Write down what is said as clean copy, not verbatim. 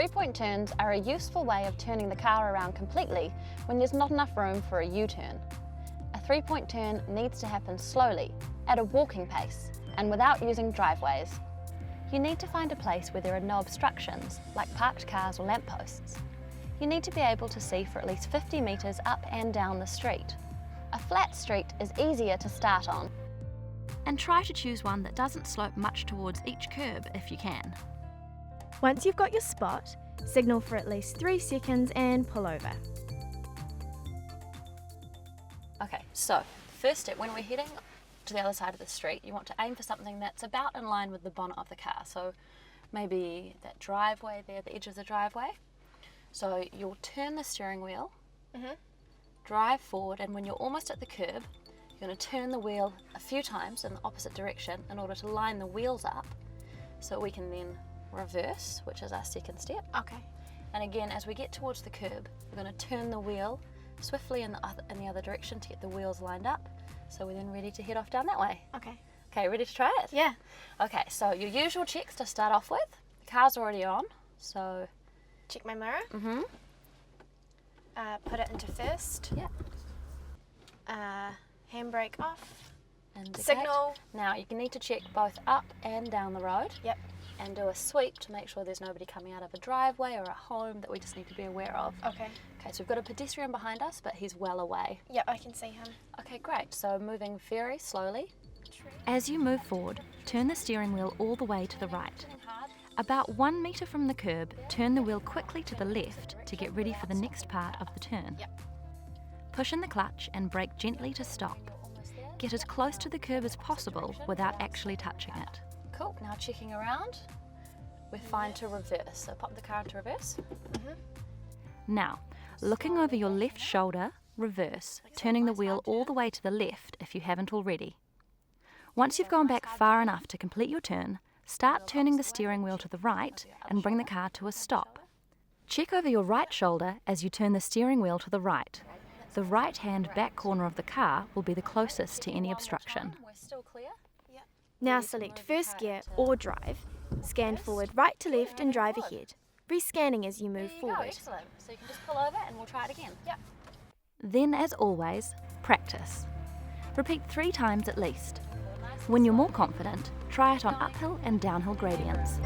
3-point turns are a useful way of turning the car around completely when there's not enough room for a U-turn. A 3-point turn needs to happen slowly, at a walking pace, and without using driveways. You need to find a place where there are no obstructions, like parked cars or lampposts. You need to be able to see for at least 50 metres up and down the street. A flat street is easier to start on. And try to choose one that doesn't slope much towards each curb if you can. Once you've got your spot, signal for at least 3 seconds and pull over. Okay, so first step, when we're heading to the other side of the street, you want to aim for something that's about in line with the bonnet of the car. So maybe that driveway there, the edge of the driveway. So you'll turn the steering wheel, drive forward, and when you're almost at the curb, you're going to turn the wheel a few times in the opposite direction in order to line the wheels up so we can then reverse, which is our second step. Okay. And again, as we get towards the curb, we're going to turn the wheel swiftly in the other direction to get the wheels lined up. So we're then ready to head off down that way. Okay. Okay, ready to try it? Yeah. Okay, so your usual checks to start off with. The car's already on, so... Check my mirror. Put it into first. Yeah. Handbrake off. Indicate. Signal. Now you need to check both up and down the road. Yep. And do a sweep to make sure there's nobody coming out of a driveway or a home that we just need to be aware of. Okay. Okay, so we've got a pedestrian behind us, but he's well away. Yep, I can see him. Okay, great. So moving very slowly. As you move forward, turn the steering wheel all the way to the right. About 1 metre from the curb, turn the wheel quickly to the left to get ready for the next part of the turn. Yep. Push in the clutch and brake gently to stop. Get as close to the curb as possible without actually touching it. Cool, now checking around. We're fine to reverse. So pop the car into reverse. Now, looking over your left shoulder, reverse, turning the wheel all the way to the left if you haven't already. Once you've gone back far enough to complete your turn, start turning the steering wheel to the right and bring the car to a stop. Check over your right shoulder as you turn the steering wheel to the right. The right-hand back corner of the car will be the closest to any obstruction. We're still clear. Now select first gear or drive. Scan forward right to left and drive ahead. Rescanning as you move There you go, forward. excellent. So you can just pull over and we'll try it again. Yep. Then, as always, practice. Repeat 3 times at least. When you're more confident, try it on uphill and downhill gradients.